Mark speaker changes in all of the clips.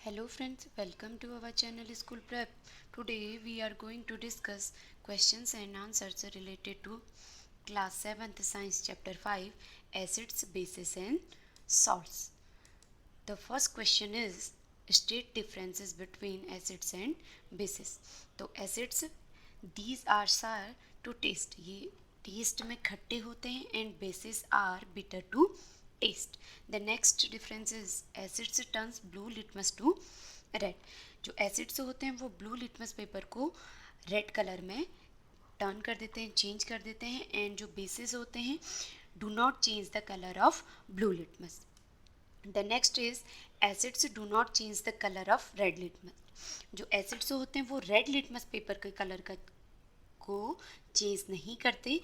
Speaker 1: Hello friends, welcome to our channel School Prep. Today we are going to discuss questions and answers related to class 7th science chapter 5 acids, bases and salts. The first question is state differences between acids and bases. तो acids these are sour to taste, ये taste में खट्टे होते हैं and bases are bitter to taste. The next difference is acids turns blue litmus to red. जो acids होते हैं वो ब्लू लिटमस पेपर को रेड कलर में टर्न कर देते हैं, चेंज कर देते हैं, एंड जो बेसिस होते हैं do not change the colour of blue litmus. The next is acids do not change the colour of red litmus. जो एसिड्स होते हैं वो रेड लिटमस पेपर के कलर का को चेंज नहीं करते,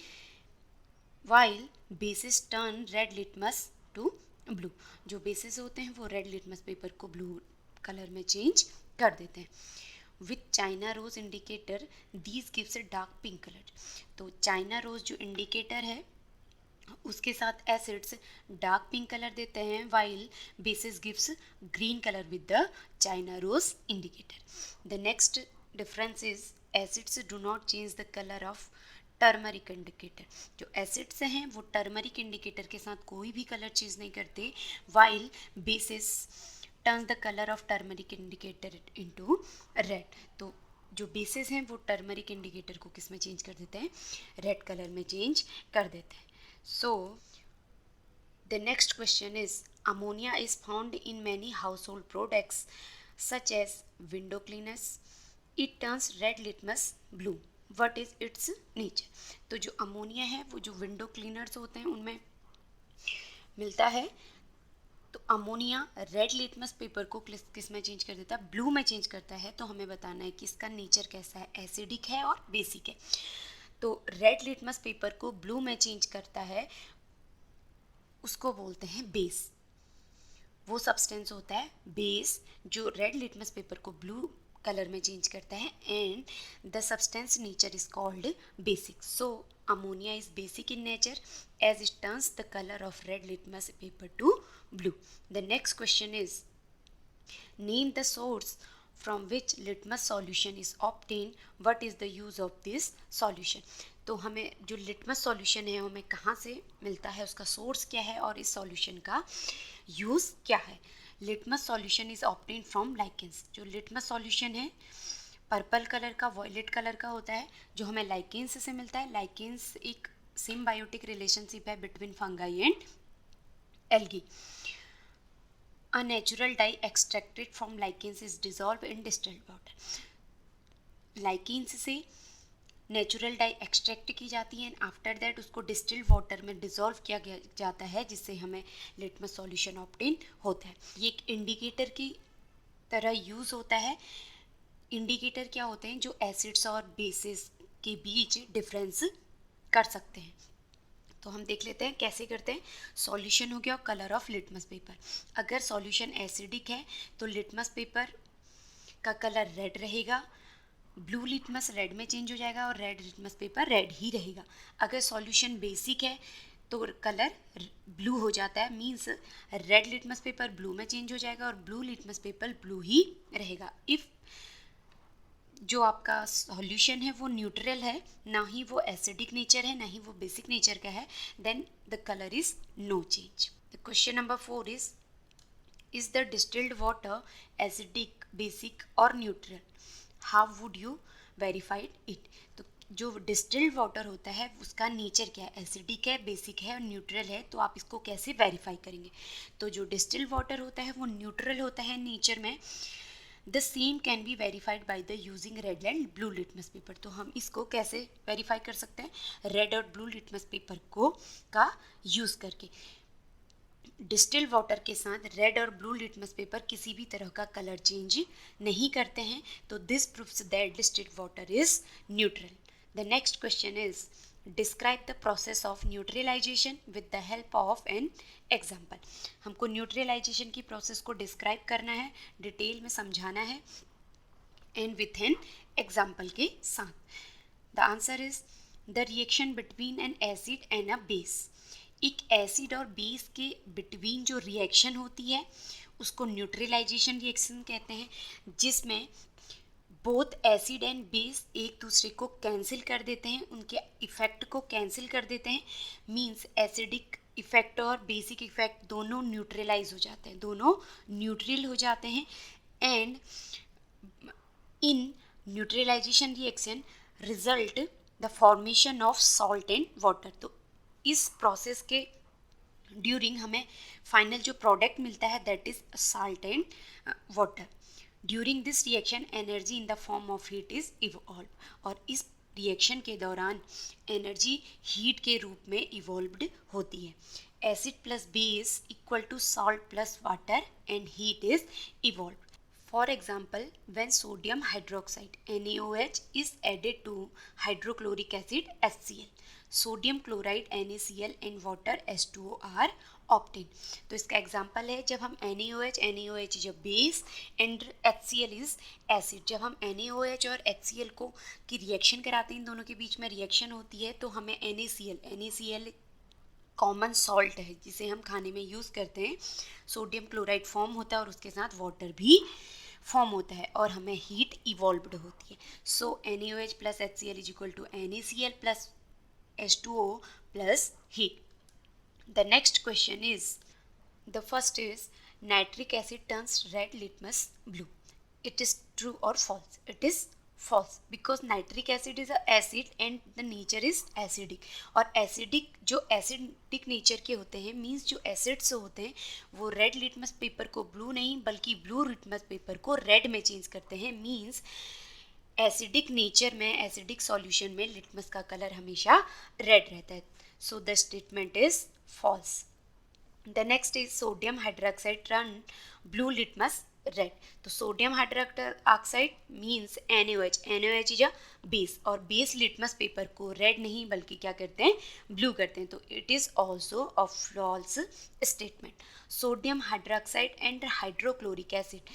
Speaker 1: while bases turn red litmus to blue. जो बेसिस होते हैं वो रेड लिटमस पेपर को ब्लू कलर में चेंज कर देते हैं. With China rose indicator these gives a dark pink colour. तो चाइना रोज जो इंडिकेटर है उसके साथ एसिड्स डार्क पिंक कलर देते हैं, while bases gives green colour with the China rose indicator. The next difference is acids do not change the colour of turmeric indicator. जो acids हैं वो turmeric indicator के साथ कोई भी कलर चेंज नहीं करते, while basis turns the colour of turmeric indicator into red. तो जो बेसिस हैं वो टर्मरिक इंडिकेटर को किस में चेंज कर देते हैं, रेड कलर में चेंज कर देते हैं. So, the next question is ammonia is found in many household products such as window cleaners. It turns red litmus blue. What is its nature? तो जो अमोनिया है वो जो विंडो क्लीनर्स होते हैं उनमें मिलता है. तो अमोनिया रेड लिटमस पेपर को किस में चेंज कर देता है, ब्लू में चेंज करता है. तो हमें बताना है कि इसका नेचर कैसा है, एसिडिक है और बेसिक है. तो रेड लिटमस पेपर को ब्लू में चेंज करता है, उसको बोलते हैं बेस. वो सब्सटेंस होता है बेस जो रेड लिटमस पेपर को ब्लू कलर में चेंज करता है, and the substance nature is called basic. So ammonia is basic in nature as it turns the colour of red litmus paper to blue. The next question is name the source from which litmus solution is obtained. What is the use of this solution? तो हमें जो litmus solution है हमें कहाँ से मिलता है, उसका सोर्स क्या है और इस सॉल्यूशन का यूज़ क्या है. Litmus solution is obtain from lichens. जो लिटमस सॉल्यूशन है पर्पल कलर का, वॉयलेट कलर का होता है, जो हमें लाइकेंस से मिलता है. लाइकेंस एक सिम्बायोटिक रिलेशनशिप है between fungi and algae. A natural dye extracted from lichens is dissolved in distilled water. Lichens से नेचुरल डाई एक्सट्रैक्ट की जाती है एंड आफ्टर दैट उसको डिस्टिल्ड वाटर में डिज़ोल्व किया जाता है, जिससे हमें लिटमस सॉल्यूशन ऑब्टेन होता है. ये एक इंडिकेटर की तरह यूज़ होता है. इंडिकेटर क्या होते हैं, जो एसिड्स और बेसिस के बीच डिफरेंस कर सकते हैं. तो हम देख लेते हैं कैसे करते हैं. सॉल्यूशन हो गया कलर ऑफ लिटमस पेपर. अगर सॉल्यूशन एसिडिक है तो लिटमस पेपर का कलर रेड रहेगा, ब्लू लिटमस रेड में चेंज हो जाएगा और रेड लिटमस पेपर रेड ही रहेगा. अगर सॉल्यूशन बेसिक है तो कलर ब्लू हो जाता है, means red litmus paper blue में चेंज हो जाएगा और ब्लू लिटमस पेपर ब्लू ही रहेगा. इफ़ जो आपका सॉल्यूशन है वो न्यूट्रल है, ना ही वो एसिडिक नेचर है ना ही वो बेसिक नेचर का है, then the colour is no change. The question number 4 is the distilled water acidic, basic or neutral? How would you verified it? तो जो डिस्टिल्ड वाटर होता है उसका नेचर क्या है, एसिडिक है, बेसिक है और न्यूट्रल है, तो आप इसको कैसे वेरीफाई करेंगे. तो जो डिस्टिल्ड वाटर होता है वो न्यूट्रल होता है नेचर में. The same can be verified by the using red and blue litmus paper. तो हम इसको कैसे वेरीफाई कर सकते हैं, रेड और ब्लू लिटमस पेपर को का यूज़ करके. डिस्टिल्ड वाटर के साथ रेड और ब्लू लिटमस पेपर किसी भी तरह का कलर चेंज नहीं करते हैं, तो this proves that distilled water is neutral. The next question is describe the process of neutralisation with the help of an example. हमको न्यूट्रलाइजेशन की प्रोसेस को डिस्क्राइब करना है, डिटेल में समझाना है एंड विथ एन एग्जाम्पल के साथ. The answer is the reaction between N acid and a base. एक एसिड और बेस के बिटवीन जो रिएक्शन होती है उसको न्यूट्रलाइजेशन रिएक्शन कहते हैं, जिसमें बोथ एसिड एंड बेस एक दूसरे को कैंसिल कर देते हैं, उनके इफेक्ट को कैंसिल कर देते हैं। मींस एसिडिक इफेक्ट और बेसिक इफेक्ट दोनों न्यूट्रलाइज हो जाते हैं, दोनों न्यूट्रल हो जाते हैं। And in neutralisation reaction result the formation of salt and water. तो इस प्रोसेस के ड्यूरिंग हमें फाइनल जो प्रोडक्ट मिलता है that is salt and water. During this reaction energy in the form of heat is evolve, और इस reaction के दौरान एनर्जी हीट के रूप में इवॉल्व्ड होती है। Acid plus base equal to salt plus water and heat is evolve. For example, when sodium hydroxide NaOH is added to hydrochloric acid HCl, sodium chloride NaCl and water H2O are obtained। तो इसका example है जब हम NaOH जब base and HCl is acid, जब हम NaOH और HCl को की रिएक्शन कराते हैं, इन दोनों के बीच में रिएक्शन होती है तो हमें NaCl कॉमन सॉल्ट है जिसे हम खाने में यूज़ करते हैं, सोडियम क्लोराइड फॉर्म होता है और उसके साथ वाटर भी फॉर्म होता है और हमें हीट इवॉल्व्ड होती है। So NaOH plus HCl is equal to NaCl plus H2O plus heat. The next question is, the first is nitric acid turns red litmus blue. It is true or false? It is false, because nitric acid is a acid and the nature is acidic। और acidic जो acidic nature के होते हैं means जो acids होते हैं वो red litmus paper को ब्लू नहीं बल्कि ब्लू लिटमस पेपर को रेड में चेंज करते हैं। मीन्स एसिडिक नेचर में, एसिडिक सॉल्यूशन में लिटमस का कलर हमेशा रेड रहता है। So the statement is false. The next is sodium hydroxide turn blue litmus red. तो sodium hydroxide means NaOH is a base, और बेस लिटमस पेपर को red नहीं बल्कि क्या करते हैं, ब्लू करते हैं। तो it is also a false statement. Sodium hydroxide and hydrochloric acid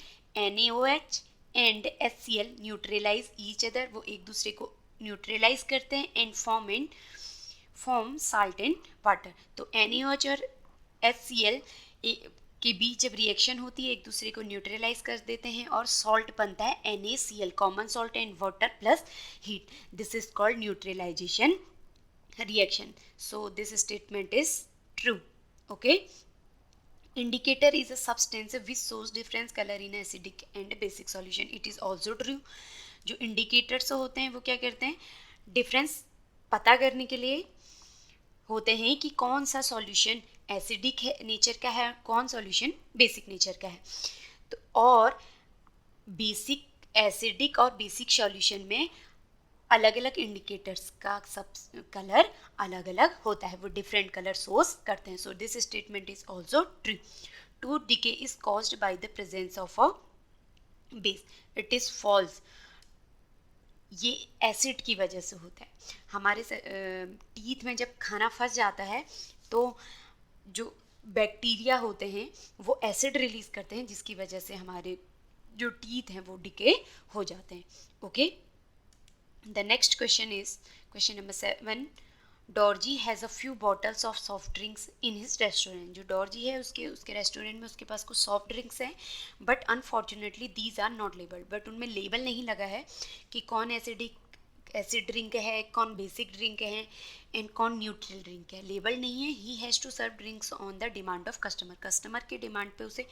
Speaker 1: NaOH and HCl neutralise each other, वो एक दूसरे को न्यूट्रलाइज करते हैं and form salt and water. तो NaOH और HCl के बीच जब रिएक्शन होती है एक दूसरे को न्यूट्रलाइज कर देते हैं और सॉल्ट बनता है NaCl, common salt and water plus heat. This is called neutralisation reaction. So this statement is true. Okay. Indicator is a substance which shows difference colour in acidic and basic solution. It is also true. जो indicators होते हैं वो क्या करते हैं, difference पता करने के लिए होते हैं कि कौन सा सॉल्यूशन एसिडिक है नेचर का है, कौन सॉल्यूशन बेसिक नेचर का है। तो और बेसिक एसिडिक और बेसिक सॉल्यूशन में अलग अलग इंडिकेटर्स का सब कलर अलग अलग होता है, वो डिफरेंट कलर शोज करते हैं। So this statement is also true. Tooth decay is caused by the presence of a base. It is false. ये एसिड की वजह से होता है। हमारे टीथ में जब खाना फंस जाता है तो जो बैक्टीरिया होते हैं वो एसिड रिलीज करते हैं जिसकी वजह से हमारे जो टीथ हैं वो डिके हो जाते हैं। Okay. The next question is question number 7। Dorji has a few bottles of soft drinks in his restaurant. जो डॉर्जी है उसके रेस्टोरेंट में उसके पास कुछ सॉफ्ट ड्रिंक्स हैं, but unfortunately these are not labelled. But उनमें लेबल नहीं लगा है कि कौन एसिड ड्रिंक है, कौन बेसिक ड्रिंक है एंड कौन न्यूट्रल ड्रिंक है। लेबल नहीं है। He has to serve drinks on the demand of customer. Customer के डिमांड पे उसे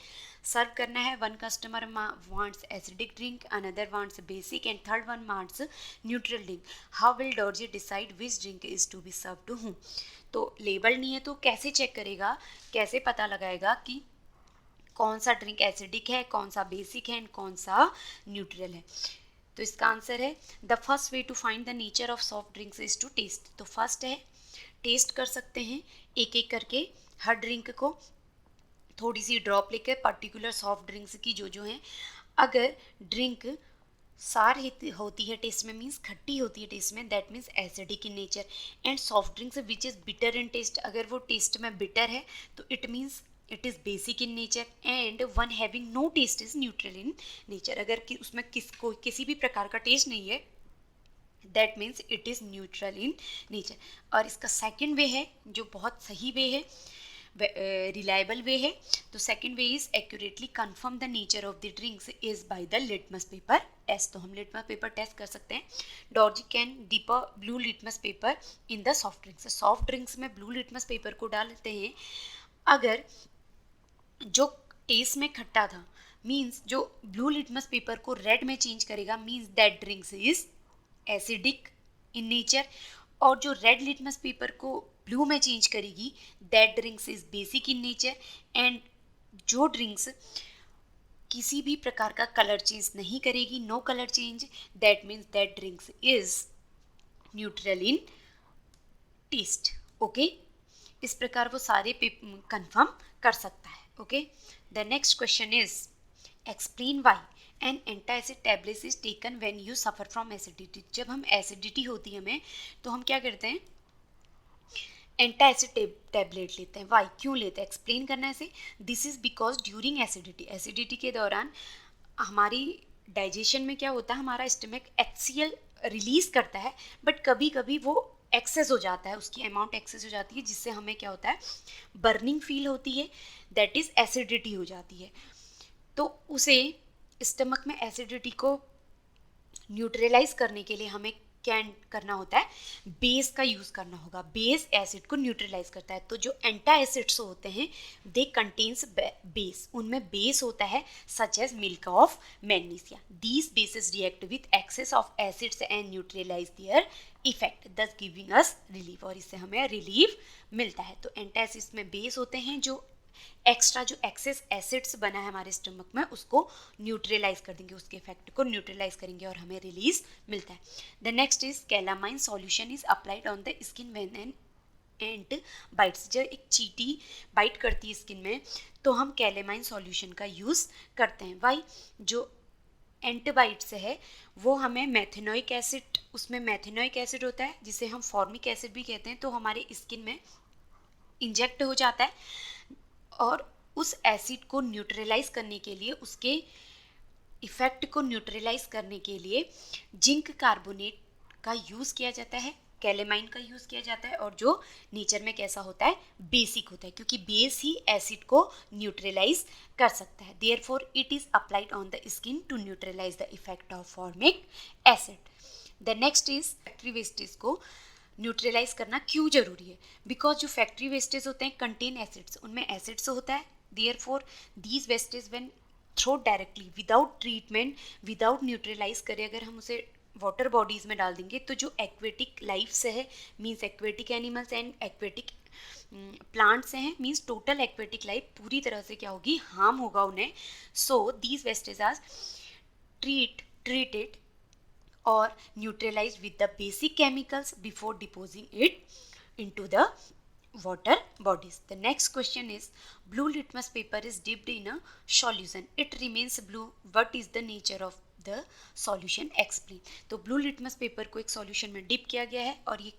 Speaker 1: सर्व करना है। One customer wants acidic drink, another wants basic and third one wants neutral drink. How will Dorji decide which drink is to be serve to whom. तो label नहीं है तो कैसे चेक करेगा, कैसे पता लगाएगा कि कौन सा ड्रिंक एसिडिक है, कौन सा बेसिक है एंड कौन सा न्यूट्रल है। तो इसका आंसर है the first way to find the nature of soft drinks is to taste. तो फर्स्ट है टेस्ट कर सकते हैं एक एक करके हर ड्रिंक को, थोड़ी सी ड्रॉप लेकर पर्टिकुलर सॉफ्ट ड्रिंक्स की जो हैं। अगर ड्रिंक सार होती है टेस्ट में, मीन्स खट्टी होती है टेस्ट में, that means acidic in nature. And soft drinks which is bitter in taste, अगर वो टेस्ट में बिटर है तो it means it is basic in nature. And one having no taste is neutral in nature, अगर उसमें किसी भी प्रकार का टेस्ट नहीं है that means it is neutral in nature. और इसका सेकेंड वे है जो बहुत सही वे है, रिलायबल वे है. तो second way is accurately confirm the nature of the drinks is by the litmus paper test. तो हम लिटमस पेपर टेस्ट कर सकते हैं. Dorji can dip a blue litmus paper in the soft drinks. Soft drinks में blue litmus paper को डालते हैं अगर जो टेस्ट में खट्टा था, मीन्स जो ब्लू लिटमस पेपर को रेड में चेंज करेगा, means that drinks is acidic in nature. और जो रेड लिटमस पेपर को ब्लू में चेंज करेगी, that drinks is basic in nature. And जो ड्रिंक्स किसी भी प्रकार का कलर चेंज नहीं करेगी, no colour change, that means that drinks is neutral in taste. Okay, इस प्रकार वो सारे कंफर्म कर सकता है. Okay, the next question is explain why an antacid tablet is taken when you suffer from acidity. जब हम एसिडिटी होती है हमें, तो हम क्या करते हैं, एंटासिड टैबलेट लेते हैं. वाई, क्यों लेते हैं, एक्सप्लेन करना है इसे. This is because during acidity, acidity के दौरान हमारी डाइजेशन में क्या होता है, हमारा स्टमक HCl रिलीज करता है, बट कभी कभी वो एक्सेस हो जाता है, उसकी अमाउंट एक्सेस हो जाती है, जिससे हमें क्या होता है, बर्निंग फील होती है, दैट इज एसिडिटी हो जाती है. तो उसे स्टमक में एसिडिटी को न्यूट्रलाइज करने के लिए हमें क्या करना होता है, बेस का यूज़ करना होगा. बेस एसिड को न्यूट्रलाइज करता है. तो जो एंटा एसिड्स होते हैं दे कंटेन्स बेस, उनमें बेस होता है such as milk of magnesia. These bases react with excess of acids and neutralize their effect, thus giving us relief. और इससे हमें रिलीफ मिलता है. तो एंटा एसिड्स में बेस होते हैं जो एक्स्ट्रा जो एक्सेस एसिड्स बना है हमारे स्टमक में, उसको न्यूट्रलाइज कर देंगे, उसके इफेक्ट को न्यूट्रलाइज करेंगे और हमें रिलीज मिलता है. The next is calamine solution is applied on the skin when an ant bytes. जब एक चींटी बाइट करती है स्किन में, तो हम कैलामाइन सॉल्यूशन का यूज़ करते हैं. वाई, जो एंटीबाइट्स है वो हमें मैथेनोइक एसिड, उसमें मैथेनोइक एसिड होता है जिसे हम फॉर्मिक एसिड भी कहते हैं, तो हमारे स्किन में इंजेक्ट हो जाता है. और उस एसिड को न्यूट्रलाइज करने के लिए, उसके इफ़ेक्ट को न्यूट्रलाइज करने के लिए जिंक कार्बोनेट का यूज़ किया जाता है, कैलेमाइन का यूज़ किया जाता है. और जो नेचर में कैसा होता है, बेसिक होता है, क्योंकि बेस ही एसिड को न्यूट्रलाइज कर सकता है. Therefore it is applied on the skin to neutralize the effect of formic acid. The next is factory wastage को न्यूट्रलाइज करना क्यों जरूरी है. बिकॉज जो फैक्ट्री वेस्टेज होते हैं कंटेन एसिड्स, उनमें एसिड्स होता है. Therefore these wastage when throw directly without treatment, without neutralize करे, अगर हम उसे वाटर बॉडीज में डाल देंगे, तो जो एक्वेटिक लाइफ से है, means aquatic animals and aquatic plants हैं, मीन्स टोटल एक्वेटिक लाइफ पूरी तरह से क्या होगी, हार्म होगा उन्हें. So these wastage are treated or neutralized with the basic chemicals before depositing it into the water bodies. The next question is, blue litmus paper is dipped in a solution, it remains blue, what is the nature of the solution, explain. तो blue litmus paper को एक solution में dip किया गया है और ये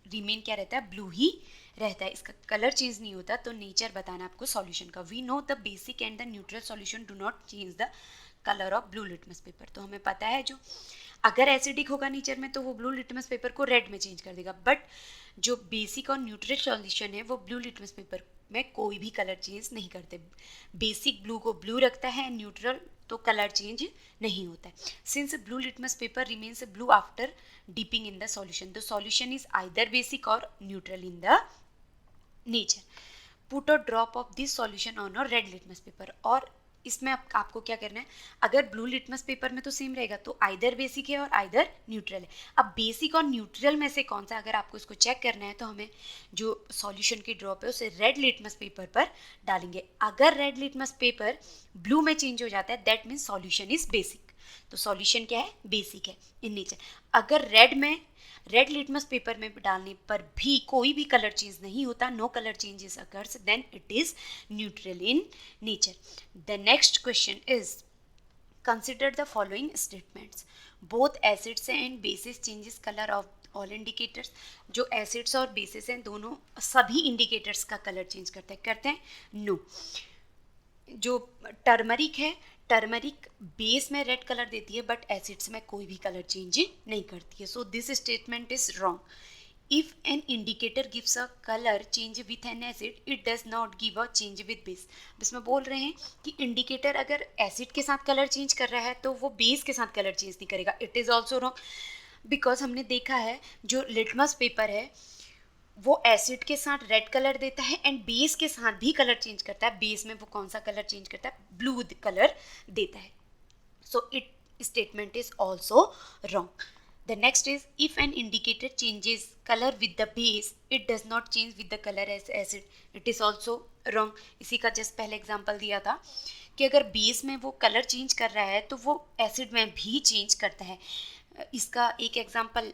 Speaker 1: remain क्या रहता है, ब्लू ही रहता है, इसका कलर चेंज नहीं होता. तो नेचर बताना आपको सॉल्यूशन का. We know the basic and the neutral solution do not change the colour of blue litmus paper. तो हमें पता है जो अगर एसिडिक होगा नेचर में, तो वो ब्लू लिटमस पेपर को रेड में चेंज कर देगा. बट जो बेसिक और न्यूट्रल सॉल्यूशन है वो ब्लू लिटमस पेपर में कोई भी कलर चेंज नहीं करते. बेसिक ब्लू को ब्लू रखता है, न्यूट्रल तो कलर चेंज नहीं होता है. Since blue litmus paper remains blue after dipping in the solution, the solution is either basic or neutral in the nature. Put a drop of this solution on a red litmus paper. और इसमें आपको क्या करना है, अगर blue litmus paper में तो same रहेगा, तो आइदर बेसिक है और आइदर न्यूट्रल है. अब बेसिक और न्यूट्रल में से कौन सा, अगर आपको इसको चेक करना है, तो हमें जो सॉल्यूशन की ड्रॉप है उसे रेड लिटमस पेपर पर डालेंगे. अगर रेड लिटमस पेपर ब्लू में चेंज हो जाता है, that means solution is basic. तो सॉल्यूशन क्या है, बेसिक है इन नेचर. अगर रेड लिटमस पेपर में डालने पर भी कोई भी कलर चेंज नहीं होता, no colour changes occurs, then it is neutral in nature. The next question is, consider the following statements, both acids and bases changes colour of all indicators. जो acids और बेसिस हैं दोनों सभी indicators का colour change करते हैं. No. जो turmeric है, टर्मरिक बेस में रेड कलर देती है, बट एसिड्स में कोई भी कलर चेंज नहीं करती है. सो this statement is wrong. if an indicator gives a color change with an acid it does not give a change with base। इसमें बोल रहे हैं कि इंडिकेटर अगर एसिड के साथ कलर चेंज कर रहा है तो वो बेस के साथ कलर चेंज नहीं करेगा। It is also wrong because हमने देखा है जो लिटमस पेपर है वो एसिड के साथ रेड कलर देता है एंड बेस के साथ भी कलर चेंज करता है। बेस में वो कौन सा कलर चेंज करता है? ब्लू कलर देता है। So it statement is also wrong. The next is if an indicator changes color with the base it does not change with the color as acid. It is also wrong. इसी का just पहले example दिया था कि अगर base में वो colour change कर रहा है तो वो एसिड में भी चेंज करता है। इसका एक एग्जांपल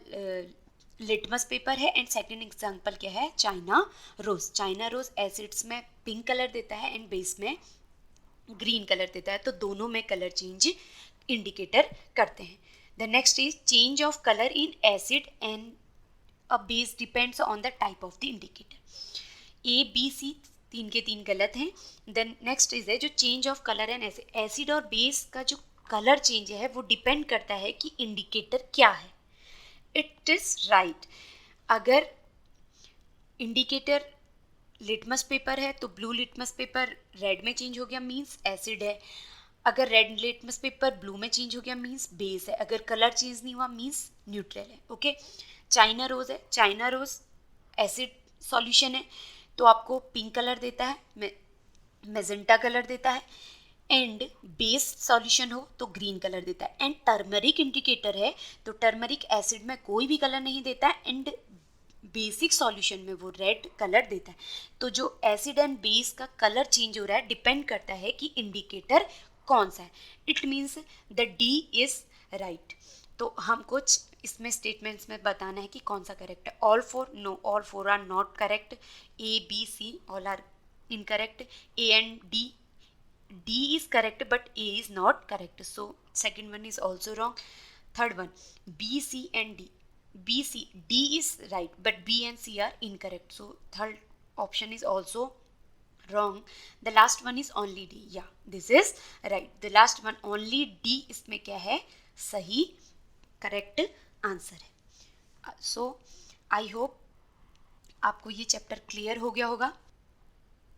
Speaker 1: लिटमस पेपर है एंड सेकंड एग्जांपल क्या है? China rose. China rose acids में पिंक कलर देता है एंड बेस में ग्रीन कलर देता है, तो दोनों में कलर चेंज इंडिकेटर करते हैं। The next is change of colour in acid and a base depends on the type of the indicator. A B C तीन के तीन गलत हैं। देन नेक्स्ट इज है जो change of colour and acid. Acid और बेस का जो कलर चेंज है वो डिपेंड करता है कि इंडिकेटर क्या है। It is right. अगर इंडिकेटर लिटमस पेपर है तो ब्लू लिटमस पेपर रेड में चेंज हो गया मीन्स एसिड है। अगर रेड लिटमस पेपर ब्लू में चेंज हो गया मीन्स बेस है। अगर कलर चेंज नहीं हुआ मीन्स न्यूट्रल है। ओके। चाइना रोज है, चाइना रोज एसिड सॉल्यूशन है तो आपको पिंक कलर देता है, मेजेंटा कलर देता है एंड बेस सॉल्यूशन हो तो ग्रीन कलर देता है। एंड टर्मरिक इंडिकेटर है तो टर्मरिक एसिड में कोई भी कलर नहीं देता है एंड बेसिक सॉल्यूशन में वो रेड कलर देता है। तो जो एसिड एंड बेस का कलर चेंज हो रहा है डिपेंड करता है कि इंडिकेटर कौन सा है। It means the D is right. तो हम कुछ इसमें स्टेटमेंट्स में बताना है कि कौन सा करेक्ट है। All four no, all four are not correct. A B C all are incorrect. A and D, D is correct but A is not correct. So second one is also wrong. Third one, B, C and D. B, C, D is right but B and C are incorrect. So third option is also wrong. The last one is only D. Yeah, this is right. The last one only D इसमें क्या है? सही correct answer है। So I hope आपको ये chapter clear हो गया होगा।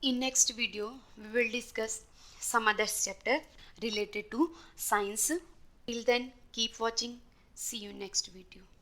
Speaker 1: In next video, we will discuss some other chapter related to science. Till then, keep watching. See you next video.